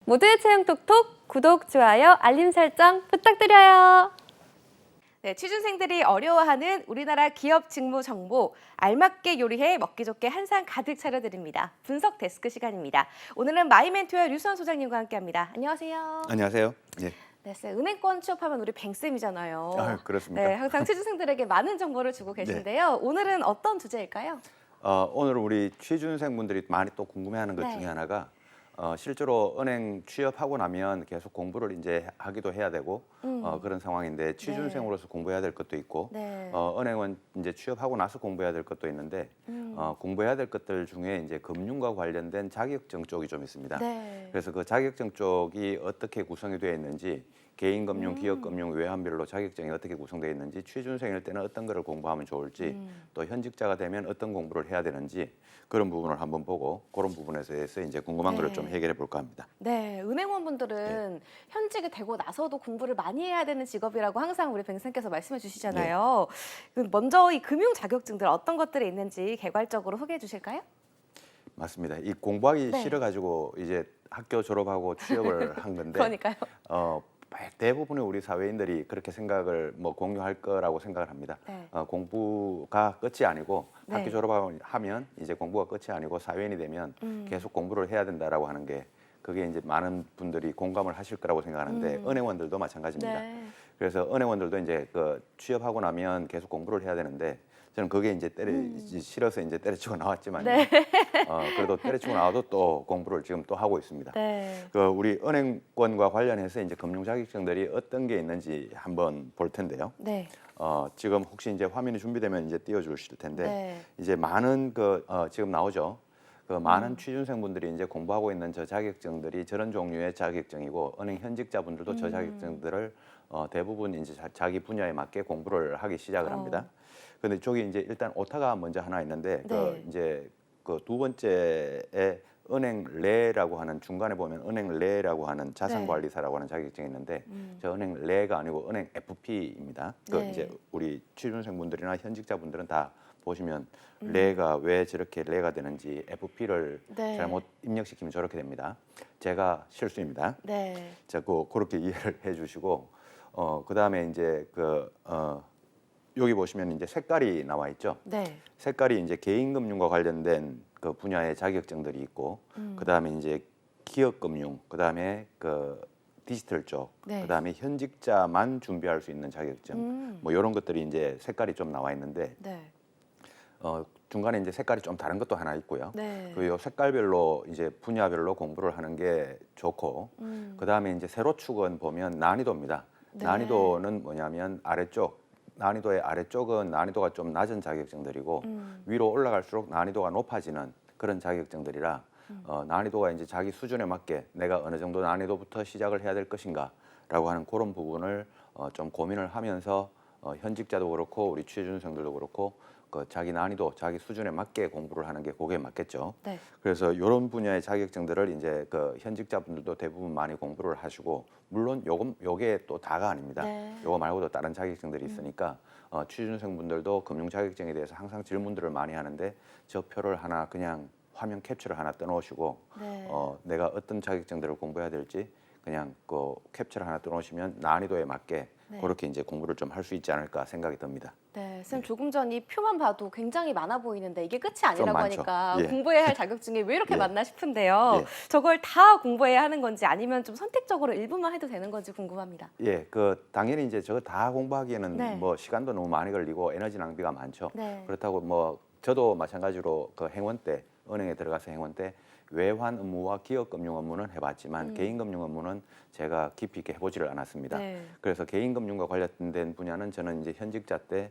모두의 체형 톡톡 구독, 좋아요, 알림 설정 부탁드려요. 네, 취준생들이 어려워하는 우리나라 기업 직무 정보 알맞게 요리해 먹기 좋게 한 상 가득 차려드립니다. 분석 데스크 시간입니다. 오늘은 마이멘토의 류수원 소장님과 함께합니다. 안녕하세요. 안녕하세요. 예. 네, 쌤, 은행권 취업하면 우리 뱅쌤이잖아요. 아, 그렇습니까? 네, 항상 취준생들에게 많은 정보를 주고 계신데요. 오늘은 어떤 주제일까요? 오늘 우리 취준생분들이 많이 또 궁금해하는 것 네. 중에 하나가 실제로 은행 취업하고 나면 계속 공부를 이제 하기도 해야 되고 그런 상황인데 취준생으로서 공부해야 될 것도 있고 네. 은행은 이제 취업하고 나서 공부해야 될 것도 있는데 공부해야 될 것들 중에 이제 금융과 관련된 자격증 쪽이 좀 있습니다. 네. 그래서 그 자격증 쪽이 어떻게 구성이 되어 있는지 개인금융, 기업금융, 외환별로 자격증이 어떻게 구성되어 있는지 취준생일 때는 어떤 거를 공부하면 좋을지 또 현직자가 되면 어떤 공부를 해야 되는지 그런 부분을 한번 보고 그런 부분에 대해서 이제 궁금한 거를 좀 해결해 볼까 합니다. 네, 은행원분들은 현직이 되고 나서도 공부를 많이 해야 되는 직업이라고 항상 우리 뱅쌤께서 말씀해 주시잖아요. 그럼 먼저 이 금융 자격증들 어떤 것들이 있는지 개괄적으로 소개해 주실까요? 맞습니다. 이 공부하기 네. 싫어가지고 이제 학교 졸업하고 취업을 한 건데 그러니까요. 대부분의 우리 사회인들이 그렇게 생각을 뭐 공유할 거라고 생각을 합니다. 네. 공부가 끝이 아니고 네. 학교 졸업하면 이제 공부가 끝이 아니고 사회인이 되면 계속 공부를 해야 된다라고 하는 게 그게 이제 많은 분들이 공감을 하실 거라고 생각하는데 은행원들도 마찬가지입니다. 네. 그래서 은행원들도 이제 그 취업하고 나면 계속 공부를 해야 되는데 저는 그게 이제 싫어서 이제 때려치고 나왔지만 네. 그래도 때려치고 나와도 또 공부를 지금 또 하고 있습니다. 네. 그 우리 은행권과 관련해서 이제 금융 자격증들이 어떤 게 있는지 한번 볼 텐데요. 네. 지금 혹시 이제 화면이 준비되면 이제 띄워주실 텐데 네. 이제 많은 지금 나오죠. 그 많은 취준생분들이 이제 공부하고 있는 저 자격증들이 저런 종류의 자격증이고 은행 현직자분들도 저 자격증들을 대부분 이제 자기 분야에 맞게 공부를 하기 시작을 합니다. 근데 저기 이제 일단 오타가 먼저 하나 있는데 네. 이제 그 두 번째에 은행레라고 하는 중간에 보면 은행레라고 하는 자산관리사라고 하는 자격증이 있는데 저 은행레가 아니고 은행 FP입니다. 네. 이제 우리 취준생분들이나 현직자분들은 다 보시면 레가 왜 저렇게 레가 되는지 FP를 네. 잘못 입력시키면 저렇게 됩니다. 제가 실수입니다. 네. 자, 그렇게 이해를 해주시고 그다음에 이제 여기 보시면 이제 색깔이 나와 있죠. 네. 색깔이 이제 개인금융과 관련된 그 분야의 자격증들이 있고, 그 다음에 이제 기업금융, 그 다음에 그 디지털 쪽, 네. 그 다음에 현직자만 준비할 수 있는 자격증, 뭐 이런 것들이 이제 색깔이 좀 나와 있는데, 네. 중간에 이제 색깔이 좀 다른 것도 하나 있고요. 네. 그 시깔별로 이제 분야별로 공부를 하는 게 좋고, 그 다음에 이제 세로 축은 보면 난이도입니다. 네. 난이도는 뭐냐면 난이도의 아래쪽은 난이도가 좀 낮은 자격증들이고 위로 올라갈수록 난이도가 높아지는 그런 자격증들이라 난이도가 이제 자기 수준에 맞게 내가 어느 정도 난이도부터 시작을 해야 될 것인가라고 하는 그런 부분을 좀 고민을 하면서 현직자도 그렇고 우리 취준생들도 그렇고 그 자기 난이도, 자기 수준에 맞게 공부를 하는 게 그게 맞겠죠. 네. 그래서 이런 분야의 자격증들을 이제 그 현직자분들도 대부분 많이 공부를 하시고 물론 요게 또 다가 아닙니다. 네. 요거 말고도 다른 자격증들이 있으니까 취준생분들도 금융 자격증에 대해서 항상 질문들을 많이 하는데 저 표를 하나 그냥 화면 캡처를 하나 떠놓으시고 네. 내가 어떤 자격증들을 공부해야 될지 그냥 그 캡처를 하나 떠놓으시면 난이도에 맞게 네. 그렇게 이제 공부를 좀 할 수 있지 않을까 생각이 듭니다. 네, 쌤 조금 전 이 표만 봐도 굉장히 많아 보이는데 이게 끝이 아니라고 많죠. 하니까 예. 공부해야 할 자격증이 왜 이렇게 예. 많나 싶은데요. 예. 저걸 다 공부해야 하는 건지 아니면 좀 선택적으로 일부만 해도 되는 건지 궁금합니다. 예, 당연히 이제 저거 다 공부하기에는 네. 뭐 시간도 너무 많이 걸리고 에너지 낭비가 많죠. 네. 그렇다고 뭐 저도 마찬가지로 그 행원 때 은행에 들어가서 행원 때 외환 업무와 기업금융 업무는 해봤지만 개인금융 업무는 제가 깊이 있게 해보지를 않았습니다. 네. 그래서 개인금융과 관련된 분야는 저는 이제 현직자 때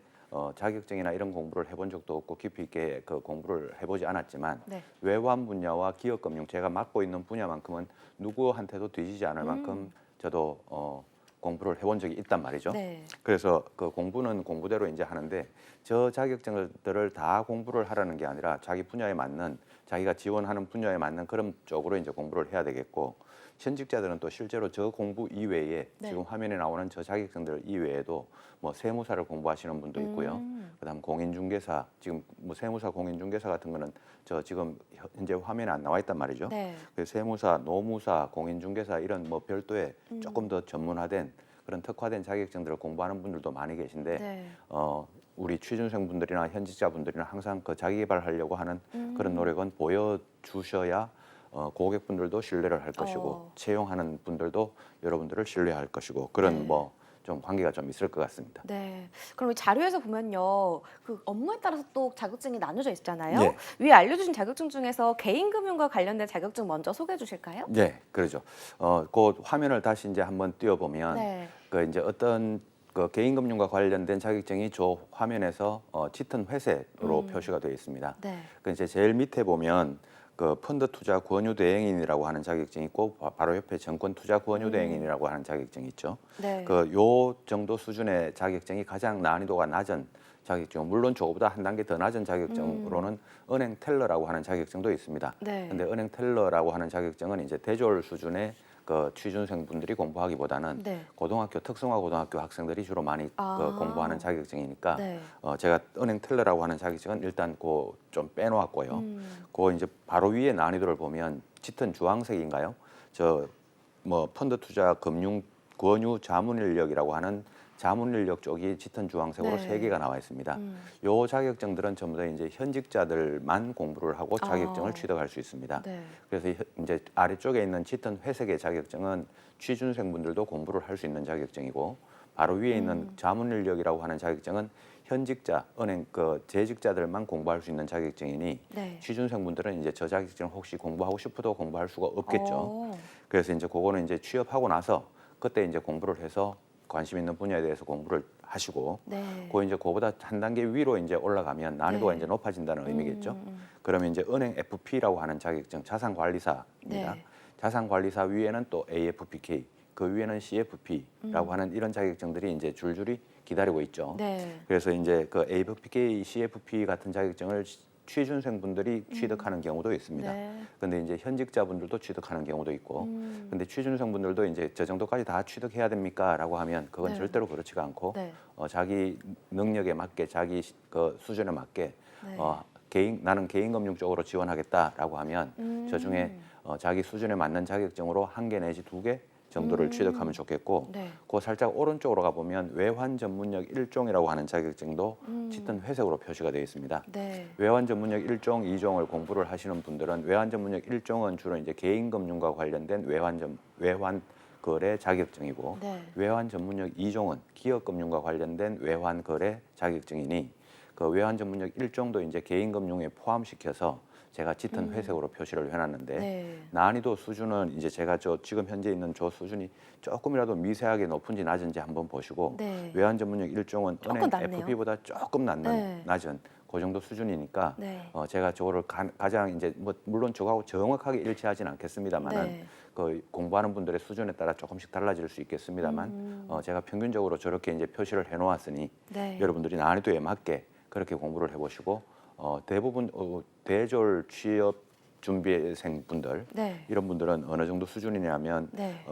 자격증이나 이런 공부를 해본 적도 없고 깊이 있게 그 공부를 해보지 않았지만 네. 외환 분야와 기업금융 제가 맡고 있는 분야만큼은 누구한테도 뒤지지 않을 만큼 저도 공부를 해본 적이 있단 말이죠. 네. 그래서 그 공부는 공부대로 이제 하는데 저 자격증들을 다 공부를 하라는 게 아니라 자기 분야에 맞는 자기가 지원하는 분야에 맞는 그런 쪽으로 이제 공부를 해야 되겠고 현직자들은 또 실제로 저 공부 이외에 네. 지금 화면에 나오는 저 자격증들 이외에도 뭐 세무사를 공부하시는 분도 있고요. 그다음 공인중개사, 지금 뭐 세무사, 공인중개사 같은 거는 저 지금 현재 화면에 안 나와 있단 말이죠. 네. 그래서 세무사, 노무사, 공인중개사 이런 뭐 별도의 조금 더 전문화된 그런 특화된 자격증들을 공부하는 분들도 많이 계신데 네. 우리 취준생 분들이나 현직자 분들이나 항상 그 자기 개발하려고 하는 그런 노력은 보여주셔야 고객분들도 신뢰를 할 것이고 채용하는 분들도 여러분들을 신뢰할 것이고 그런 네. 뭐 좀 관계가 좀 있을 것 같습니다. 네. 그럼 이 자료에서 보면요, 그 업무에 따라서 또 자격증이 나눠져 있잖아요. 네. 위에 알려주신 자격증 중에서 개인금융과 관련된 자격증 먼저 소개해 주실까요? 네, 그러죠. 그 화면을 다시 이제 한번 띄워보면 네. 그 이제 어떤 그 개인금융과 관련된 자격증이 저 화면에서 짙은 회색으로 표시가 되어 있습니다. 네. 그 이제 제일 밑에 보면 그 펀드 투자 권유 대행인이라고 하는 자격증이 있고 바로 옆에 정권 투자 권유 대행인이라고 하는 자격증이 있죠. 네. 그 요 정도 수준의 자격증이 가장 난이도가 낮은 자격증, 물론 저거보다 한 단계 더 낮은 자격증으로는 은행 텔러라고 하는 자격증도 있습니다. 네. 근데 은행 텔러라고 하는 자격증은 이제 대졸 수준의 그 취준생 분들이 공부하기보다는 네. 고등학교 특성화 고등학교 학생들이 주로 많이 아. 그 공부하는 자격증이니까 네. 제가 은행 텔러라고 하는 자격증은 일단 그 좀 빼놓았고요. 그 이제 바로 위에 난이도를 보면 짙은 주황색인가요? 저 뭐 펀드 투자 금융 권유 자문 인력이라고 하는 자문 인력 쪽이 짙은 주황색으로 네. 3개가 나와 있습니다. 요 자격증들은 전부 다 이제 현직자들만 공부를 하고 자격증을 취득할 수 있습니다. 네. 그래서 이제 아래쪽에 있는 짙은 회색의 자격증은 취준생분들도 공부를 할 수 있는 자격증이고 바로 위에 있는 자문 인력이라고 하는 자격증은 현직자, 은행 그 재직자들만 공부할 수 있는 자격증이니 네. 취준생분들은 이제 저 자격증을 혹시 공부하고 싶어도 공부할 수가 없겠죠. 어. 그래서 이제 그거는 이제 취업하고 나서 그때 이제 공부를 해서 관심 있는 분야에 대해서 공부를 하시고 네. 그 이제 그보다 한 단계 위로 이제 올라가면 난이도가 네. 이제 높아진다는 의미겠죠. 그러면 이제 은행 FP라고 하는 자격증, 자산관리사입니다. 네. 자산관리사 위에는 또 AFPK, 그 위에는 CFP라고 하는 이런 자격증들이 이제 줄줄이 기다리고 있죠. 네. 그래서 이제 그 AFPK, CFP 같은 자격증을 취준생분들이 취득하는 경우도 있습니다. 네. 근데 이제 현직자분들도 취득하는 경우도 있고, 근데 취준생분들도 이제 저 정도까지 다 취득해야 됩니까?라고 하면 그건 네. 절대로 그렇지가 않고, 네. 자기 능력에 맞게, 자기 그 수준에 맞게, 네. 나는 개인금융 쪽으로 지원하겠다라고 하면 저 중에 자기 수준에 맞는 자격증으로 1개 내지 2개 정도를 취득하면 좋겠고, 네. 그 살짝 오른쪽으로 가보면 외환 전문역 1종이라고 하는 자격증도 짙은 회색으로 표시가 되어 있습니다. 네. 외환 전문역 1종, 2종을 공부를 하시는 분들은 외환 전문역 1종은 주로 이제 개인금융과 관련된 외환 거래 자격증이고 네. 외환 전문역 2종은 기업금융과 관련된 외환 거래 자격증이니 그 외환 전문역 1종도 이제 개인금융에 포함시켜서 제가 짙은 회색으로 표시를 해놨는데 네. 난이도 수준은 이제 제가 지금 현재 있는 저 수준이 조금이라도 미세하게 높은지 낮은지 한번 보시고 네. 외환 전문역 1종은 조금 은행 낮네요. FP보다 조금 네. 낮은 그 정도 수준이니까 네. 제가 저거를 가장 이제 뭐 물론 저거하고 정확하게 일치하진 않겠습니다만은 네. 그 공부하는 분들의 수준에 따라 조금씩 달라질 수 있겠습니다만 제가 평균적으로 저렇게 이제 표시를 해놓았으니 네. 여러분들이 난이도에 맞게 그렇게 공부를 해보시고 대부분 대졸 취업 준비생 분들 네. 이런 분들은 어느 정도 수준이냐면 네.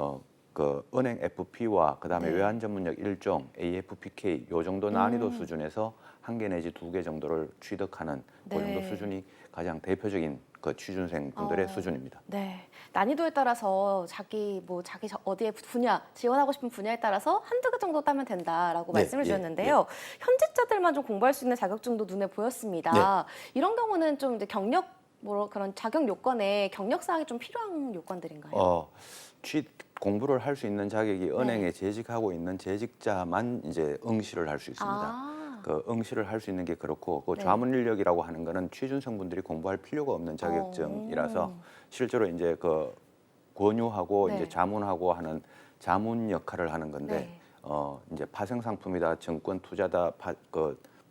그 은행 FP와 그다음에 네. 외환 전문역 1종 AFPK 요 정도 난이도 수준에서 1개 내지 2개 정도를 취득하는 그 정도 네. 수준이 가장 대표적인 그 취준생 분들의 수준입니다. 네. 난이도에 따라서 자기 어디에 분야 지원하고 싶은 분야에 따라서 한두 개 정도 따면 된다라고 네, 말씀을 예, 주셨는데요. 현직자들만 좀 공부할 수 있는 자격증도 눈에 보였습니다. 이런 경우는 좀 이제 그런 자격 요건에 경력 사항이 좀 필요한 요건들인가요? 공부를 할 수 있는 자격이 네. 은행에 재직하고 있는 재직자만 이제 응시를 할 수 있습니다. 아. 그 응시를 할 수 있는 게 그렇고 그 네. 자문 인력이라고 하는 거는 취준생분들이 공부할 필요가 없는 자격증이라서 실제로 이제 그 권유하고 네. 이제 자문하고 하는 자문 역할을 하는 건데 네. 이제 파생 상품이다, 정권 투자다,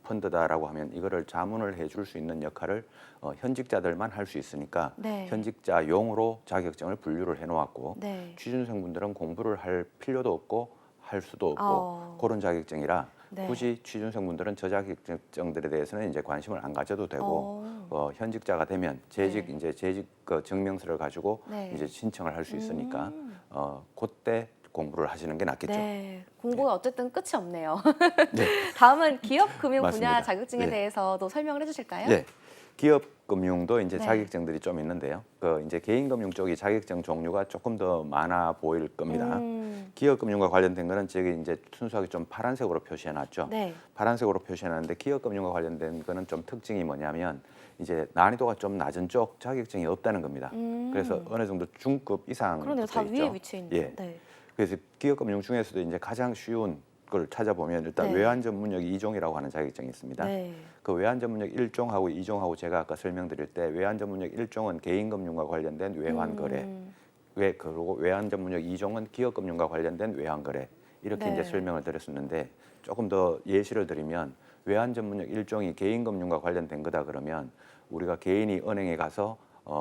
펀드다라고 하면 이거를 자문을 해줄 수 있는 역할을 현직자들만 할 수 있으니까 네. 현직자용으로 자격증을 분류를 해놓았고 네. 취준생분들은 공부를 할 필요도 없고 할 수도 없고 그런 자격증이라 네. 굳이 취준생분들은 저 자격증들에 대해서는 이제 관심을 안 가져도 되고 현직자가 되면 재직 그 증명서를 가지고 네. 이제 신청을 할 수 있으니까 그때 공부를 하시는 게 낫겠죠. 네, 공부가 어쨌든 끝이 없네요. 네. 다음은 기업금융 분야 맞습니다. 자격증에 네. 대해서도 설명을 해주실까요? 네. 기업금융도 이제 네. 자격증들이 좀 있는데요. 그 이제 개인금융 쪽이 자격증 종류가 조금 더 많아 보일 겁니다. 기업금융과 관련된 거는 저기 이제 순수하게 좀 파란색으로 표시해놨죠. 네. 파란색으로 표시해놨는데 기업금융과 관련된 거는 좀 특징이 뭐냐면 이제 난이도가 좀 낮은 쪽 자격증이 없다는 겁니다. 그래서 어느 정도 중급 이상 그러네요. 다 있죠. 위에 위치해 있네요. 예. 네. 그래서 기업금융 중에서도 이제 가장 쉬운 걸 찾아보면 일단 네. 외환 전문역 2종이라고 하는 자격증이 있습니다. 네. 그 외환 전문역 1종하고 2종하고 제가 아까 설명드릴 때 외환 전문역 1종은 개인금융과 관련된 외환 거래, 그리고 외환 전문역 2종은 기업금융과 관련된 외환 거래 이렇게 네. 이제 설명을 드렸었는데 조금 더 예시를 들면 외환 전문역 1종이 개인금융과 관련된 거다 그러면 우리가 개인이 은행에 가서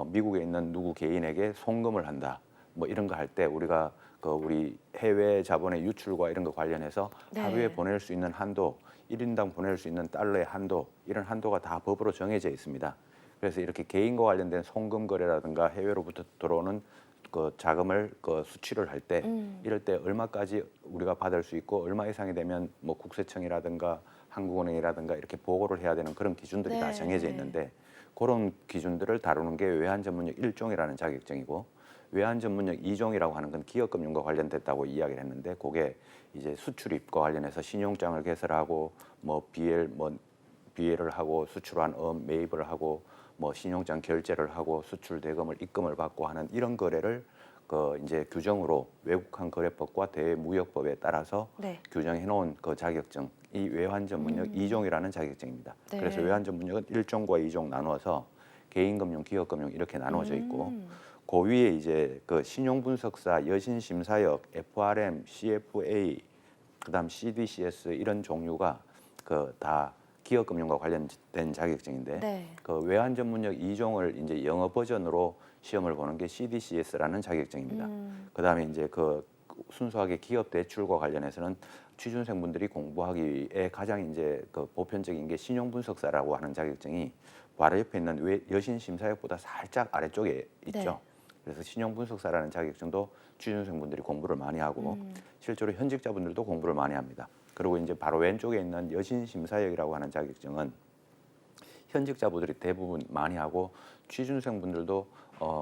미국에 있는 누구 개인에게 송금을 한다 뭐 이런 거 할 때 우리가 그 우리 해외 자본의 유출과 이런 거 관련해서 네. 하루에 보낼 수 있는 한도, 1인당 보낼 수 있는 달러의 한도, 이런 한도가 다 법으로 정해져 있습니다. 그래서 이렇게 개인과 관련된 송금 거래라든가 해외로부터 들어오는 그 자금을 그 수취를 할 때 이럴 때 얼마까지 우리가 받을 수 있고 얼마 이상이 되면 뭐 국세청이라든가 한국은행이라든가 이렇게 보고를 해야 되는 그런 기준들이 다 네. 정해져 있는데 그런 기준들을 다루는 게 외환 전문역 1종이라는 자격증이고 외환 전문역 2종이라고 하는 건 기업금융과 관련됐다고 이야기를 했는데 그게 이제 수출입과 관련해서 신용장을 개설하고 뭐 BL을 하고 수출한 매입을 하고 뭐 신용장 결제를 하고 수출 대금을 입금을 받고 하는 이런 거래를 그 이제 규정으로 외국환 거래법과 대무역법에 따라서 네. 규정해 놓은 그 자격증 이 외환 전문역 2종이라는 자격증입니다. 네. 그래서 외환 전문역은 1종과 2종 나누어서 개인금융, 기업금융 이렇게 나누어져 있고 그 위에 이제 그 신용분석사, 여신심사역, FRM, CFA, 그다음 CDCS 이런 종류가 그 다 기업금융과 관련된 자격증인데 네. 그 외환 전문역 2종을 이제 영어 버전으로 시험을 보는 게 CDCS라는 자격증입니다. 그다음에 이제 그 순수하게 기업 대출과 관련해서는 취준생분들이 공부하기에 가장 이제 그 보편적인 게 신용분석사라고 하는 자격증이 바로 옆에 있는 여신심사역보다 살짝 아래쪽에 있죠. 네. 그래서 신용분석사라는 자격증도 취준생분들이 공부를 많이 하고 실제로 현직자분들도 공부를 많이 합니다. 그리고 이제 바로 왼쪽에 있는 여신심사역이라고 하는 자격증은 현직자분들이 대부분 많이 하고 취준생분들도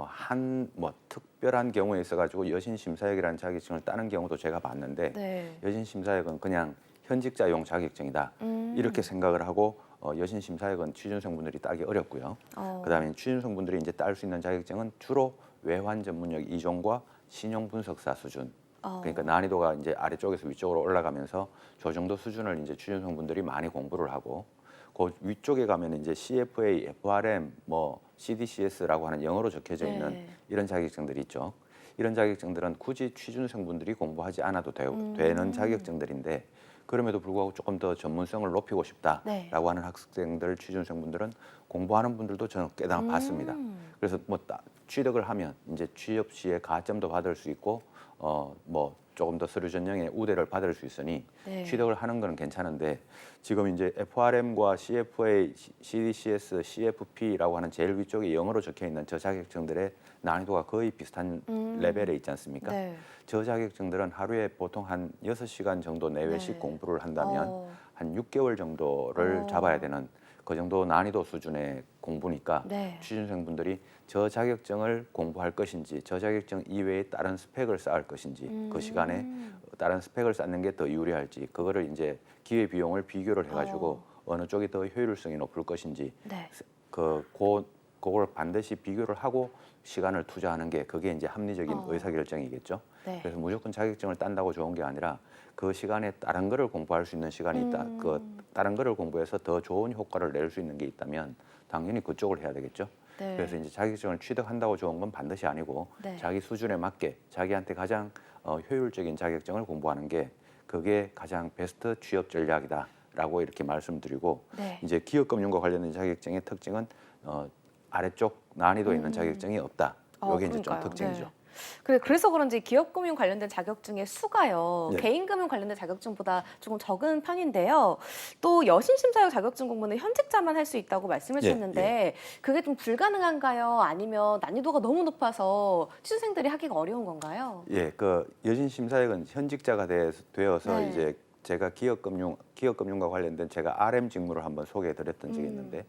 한 뭐 특별한 경우에 있어가지고 여신심사역이라는 자격증을 따는 경우도 제가 봤는데 네. 여신심사역은 그냥 현직자용 자격증이다 이렇게 생각을 하고 여신심사역은 취준생분들이 따기 어렵고요. 그다음에 취준생분들이 이제 딸 수 있는 자격증은 주로 외환 전문역 2종과 신용분석사 수준. 그러니까 난이도가 이제 아래쪽에서 위쪽으로 올라가면서 저 정도 수준을 이제 취준생분들이 많이 공부를 하고 그 위쪽에 가면 이제 CFA, FRM, 뭐 CDCS라고 하는 영어로 적혀져 있는 네. 이런 자격증들이 있죠. 이런 자격증들은 굳이 취준생분들이 공부하지 않아도 되는 자격증들인데 그럼에도 불구하고 조금 더 전문성을 높이고 싶다라고 네. 하는 학생들, 취준생분들은 공부하는 분들도 저는 꽤나 봤습니다. 그래서 뭐 취득을 하면 이제 취업 시에 가점도 받을 수 있고 뭐 조금 더 서류 전형의 우대를 받을 수 있으니 네. 취득을 하는 건 괜찮은데 지금 이제 FRM과 CFA, CDCS, CFP라고 하는 제일 위쪽에 영어로 적혀 있는 저 자격증들의 난이도가 거의 비슷한 레벨에 있지 않습니까? 네. 저 자격증들은 하루에 보통 한 6시간 정도 내외씩 네. 공부를 한다면 어. 한 6개월 정도를 잡아야 되는 그 정도 난이도 수준의 공부니까 네. 취준생분들이 저 자격증을 공부할 것인지 저 자격증 이외에 다른 스펙을 쌓을 것인지 그 시간에 다른 스펙을 쌓는 게 더 유리할지 그거를 이제 기회 비용을 비교를 해가지고 어느 쪽이 더 효율성이 높을 것인지 네. 그걸 반드시 비교를 하고 시간을 투자하는 게 그게 이제 합리적인 의사결정이겠죠. 네. 그래서 무조건 자격증을 딴다고 좋은 게 아니라 그 시간에 다른 거를 공부할 수 있는 시간이 있다. 그 다른 거를 공부해서 더 좋은 효과를 낼 수 있는 게 있다면 당연히 그쪽을 해야 되겠죠. 네. 그래서 이제 자격증을 취득한다고 좋은 건 반드시 아니고 네. 자기 수준에 맞게 자기한테 가장 효율적인 자격증을 공부하는 게 그게 가장 베스트 취업 전략이다라고 이렇게 말씀드리고 네. 이제 기업금융과 관련된 자격증의 특징은 아래쪽 난이도 있는 자격증이 없다. 이게 이제 좀 그러니까요. 특징이죠. 네. 그래서 그런지 기업금융 관련된 자격증의 수가요. 네. 개인금융 관련된 자격증보다 조금 적은 편인데요. 또 여신심사역 자격증 공부는 현직자만 할 수 있다고 말씀해 예, 주셨는데 그게 좀 불가능한가요? 아니면 난이도가 너무 높아서 취준생들이 하기가 어려운 건가요? 예, 그 여신 심사역은 현직자가 되어서 네. 이제 제가 기업금융과 관련된 제가 RM 직무를 한번 소개해드렸던 적이 있는데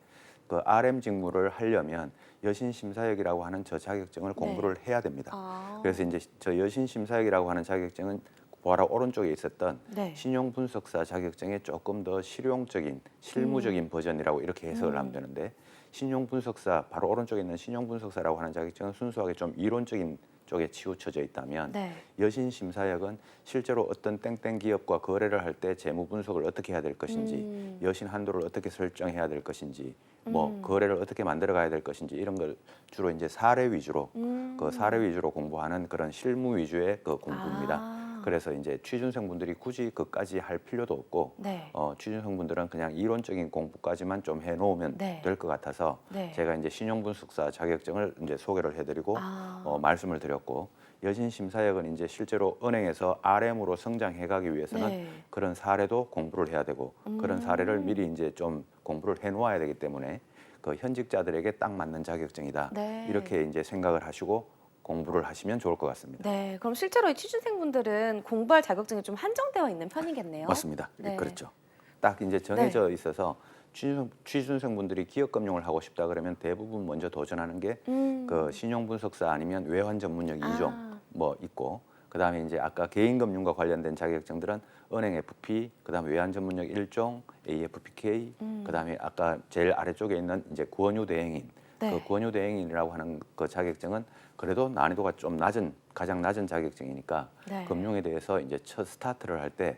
그 RM 직무를 하려면 여신 심사역이라고 하는 저 자격증을 공부를 해야 됩니다. 아. 그래서 이제 저 여신 심사역이라고 하는 자격증은 바로 오른쪽에 있었던 네. 신용 분석사 자격증의 조금 더 실용적인 실무적인 버전이라고 이렇게 해석을 하면 되는데 신용 분석사 바로 오른쪽에 있는 신용 분석사라고 하는 자격증은 순수하게 좀 이론적인 쪽에 치우쳐져 있다면 네. 여신 심사역은 실제로 어떤 땡땡 기업과 거래를 할 때 재무 분석을 어떻게 해야 될 것인지 여신 한도를 어떻게 설정해야 될 것인지 뭐 거래를 어떻게 만들어 가야 될 것인지 이런 걸 주로 이제 사례 위주로 그 사례 위주로 공부하는 그런 실무 위주의 그 공부입니다. 아. 그래서 이제 취준생분들이 굳이 그까지 할 필요도 없고 네. 취준생분들은 그냥 이론적인 공부까지만 좀 해놓으면 네. 될 것 같아서 네. 제가 이제 신용분석사 자격증을 이제 소개를 해드리고 아. 말씀을 드렸고 여신심사역은 이제 실제로 은행에서 RM으로 성장해가기 위해서는 네. 그런 사례도 공부를 해야 되고 그런 사례를 미리 이제 좀 공부를 해놓아야 되기 때문에 그 현직자들에게 딱 맞는 자격증이다 네. 이렇게 이제 생각을 하시고 공부를 하시면 좋을 것 같습니다. 네. 그럼 실제로 이 취준생분들은 공부할 자격증이 좀 한정되어 있는 편이겠네요. 맞습니다. 네. 그렇죠. 딱 이제 정해져 있어서 취준생분들이 기업금융을 하고 싶다 그러면 대부분 먼저 도전하는 게 그 신용분석사 아니면 외환 전문역 2종 뭐 있고 그다음에 이제 아까 개인금융과 관련된 자격증들은 은행 FP, 그다음에 외환 전문역 1종, AFPK, 그다음에 아까 제일 아래쪽에 있는 이제 구원유 대행인 네. 그 구원유 대행인이라고 하는 그 자격증은 그래도 난이도가 좀 가장 낮은 자격증이니까 네. 금융에 대해서 이제 첫 스타트를 할 때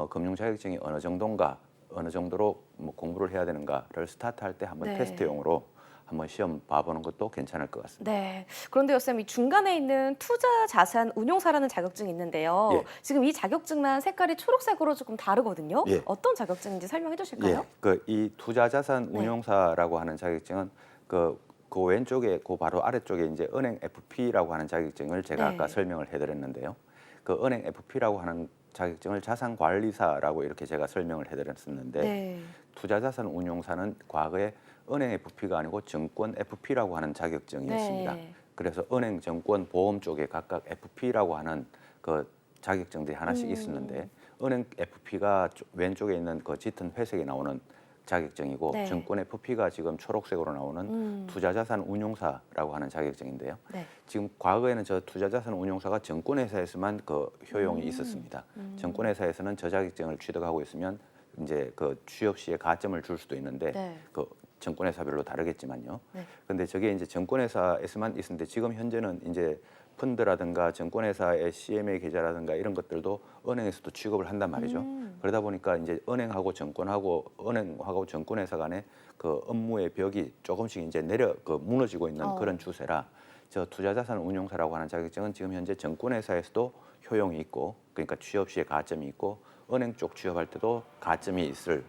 금융 자격증이 어느 정도로 뭐 공부를 해야 되는가를 스타트할 때 한번 네. 테스트용으로 한번 시험 봐보는 것도 괜찮을 것 같습니다. 네. 그런데 쌤, 이 중간에 있는 투자 자산 운용사라는 자격증이 있는데요. 예. 지금 이 자격증만 색깔이 초록색으로 조금 다르거든요. 예. 어떤 자격증인지 설명해 주실까요? 예, 그 이 투자자산 네. 운용사라고 하는 자격증은 그 왼쪽에 그 바로 아래쪽에 이제 은행 FP라고 하는 자격증을 제가 네. 아까 설명을 해드렸는데요. 그 은행 FP라고 하는 자격증을 자산관리사라고 이렇게 제가 설명을 해드렸었는데 네. 투자자산 운용사는 과거에 은행 FP가 아니고 증권 FP라고 하는 자격증이었습니다. 네. 그래서 은행, 증권, 보험 쪽에 각각 FP라고 하는 그 자격증들이 하나씩 있었는데 은행 FP가 왼쪽에 있는 그 짙은 회색이 나오는 자격증이고 네. 증권 FP가 지금 초록색으로 나오는 투자자산 운용사라고 하는 자격증인데요. 네. 지금 과거에는 저 투자자산 운용사가 증권회사에서만 그 효용이 있었습니다. 증권회사에서는 저 자격증을 취득하고 있으면 이제 그 취업 시에 가점을 줄 수도 있는데 네. 그 증권회사별로 다르겠지만요. 네. 근데 저게 이제 증권회사에서만 있었는데 지금 현재는 이제 펀드라든가 증권회사의 CMA 계좌라든가 이런 것들도 은행에서도 취급을 한단 말이죠. 그러다 보니까 이제 은행하고 증권회사 간의 그 업무의 벽이 조금씩 이제 무너지고 있는 그런 추세라 저 투자자산 운용사라고 하는 자격증은 지금 현재 증권회사에서도 효용이 있고 그러니까 취업 시에 가점이 있고 은행 쪽 취업할 때도 가점이 있을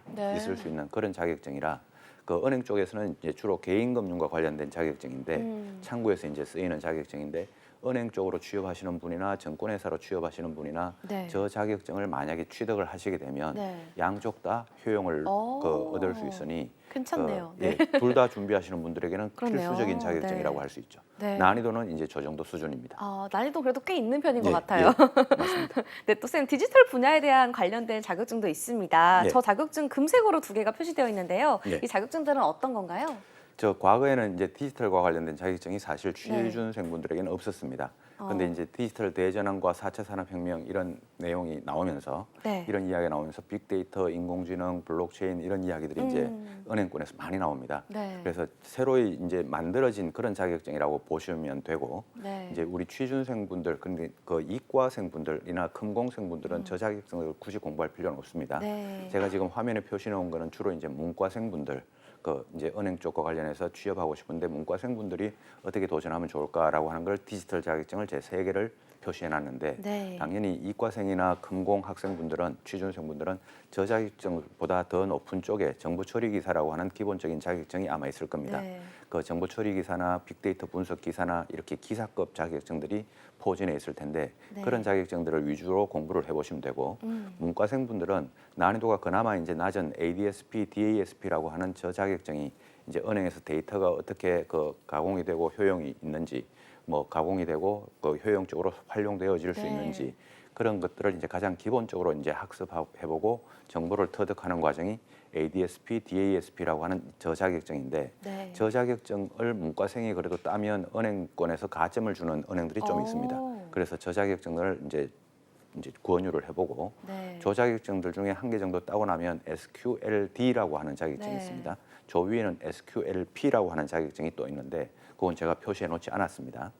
수 있는 그런 자격증이라 그 은행 쪽에서는 이제 주로 개인금융과 관련된 자격증인데 창구에서 이제 쓰이는 자격증인데 은행 쪽으로 취업하시는 분이나 증권회사로 취업하시는 분이나 네. 저 자격증을 만약에 취득을 하시게 되면 네. 양쪽 다 효용을 얻을 수 있으니 괜찮네요. 둘 다 준비하시는 분들에게는 그러네요. 필수적인 자격증이라고 네. 할 수 있죠. 네. 난이도는 이제 저 정도 수준입니다. 난이도 그래도 꽤 있는 편인 것 예, 같아요. 예, 맞습니다. 네, 또 쌤, 디지털 분야에 대한 관련된 자격증도 있습니다. 예. 저 자격증 금색으로 2개가 표시되어 있는데요. 예. 이 자격증들은 어떤 건가요? 저 과거에는 이제 디지털과 관련된 자격증이 사실 취준생분들에게는 없었습니다. 근데 이제 디지털 대전환과 4차 산업혁명 이런 내용이 나오면서 네. 이런 이야기가 나오면서 빅데이터, 인공지능, 블록체인 이런 이야기들이 이제 은행권에서 많이 나옵니다. 네. 그래서 새로이 이제 만들어진 그런 자격증이라고 보시면 되고 네. 이제 우리 취준생분들 근데 그 이과생분들이나 금공생분들은 저 자격증을 굳이 공부할 필요는 없습니다. 네. 제가 지금 화면에 표시해 놓은 거는 주로 이제 문과생분들 그 이제 은행 쪽과 관련해서 취업하고 싶은데 문과생분들이 어떻게 도전하면 좋을까라고 하는 걸 디지털 자격증을 제 3개를 표시해놨는데 네. 당연히 이과생이나 금공 학생분들은 취준생분들은 저 자격증보다 더 높은 쪽에 정보처리기사라고 하는 기본적인 자격증이 아마 있을 겁니다. 네. 그 정보처리기사나 빅데이터 분석기사나 이렇게 기사급 자격증들이 포진해 있을 텐데 네. 그런 자격증들을 위주로 공부를 해보시면 되고 문과생분들은 난이도가 그나마 이제 낮은 ADSP, DASP라고 하는 저 자격증이 이제 은행에서 데이터가 어떻게 그 가공이 되고 효용이 있는지 뭐 가공이 되고 그 효용적으로 활용되어질 수 네. 있는지 그런 것들을 이제 가장 기본적으로 이제 학습해보고 정보를 터득하는 과정이 ADSP, DASP라고 하는 저 자격증인데 네. 저 자격증을 문과생이 그래도 따면 은행권에서 가점을 주는 은행들이 좀 있습니다. 그래서 저 자격증을 이제 구원유를 해보고 네. 저 자격증들 중에 한 개 정도 따고 나면 SQLD라고 하는 자격증이 네. 있습니다. 저 위에는 SQLP라고 하는 자격증이 또 있는데 그건 제가 표시해 놓지 않았습니다.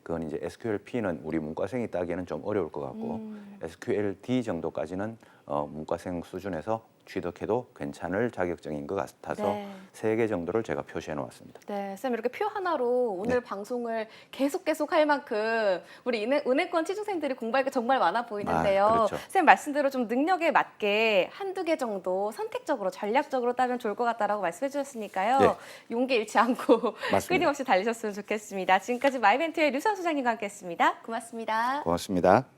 그건 이제 SQLP는 우리 문과생이 따기에는 좀 어려울 것 같고 SQLD 정도까지는 문과생 수준에서 취득해도 괜찮을 자격증인 것 같아서 네. 3개 정도를 제가 표시해 놓았습니다. 네, 쌤 이렇게 표 하나로 오늘 네. 방송을 계속 할 만큼 우리 은행권 취준생들이 공부할 게 정말 많아 보이는데요. 아, 그렇죠. 쌤 말씀대로 좀 능력에 맞게 한두 개 정도 선택적으로 전략적으로 따면 좋을 것 같다라고 말씀해 주셨으니까요. 네. 용기 잃지 않고 맞습니다. 끊임없이 달리셨으면 좋겠습니다. 지금까지 마이벤트의 류선 소장님과 함께했습니다. 고맙습니다. 고맙습니다.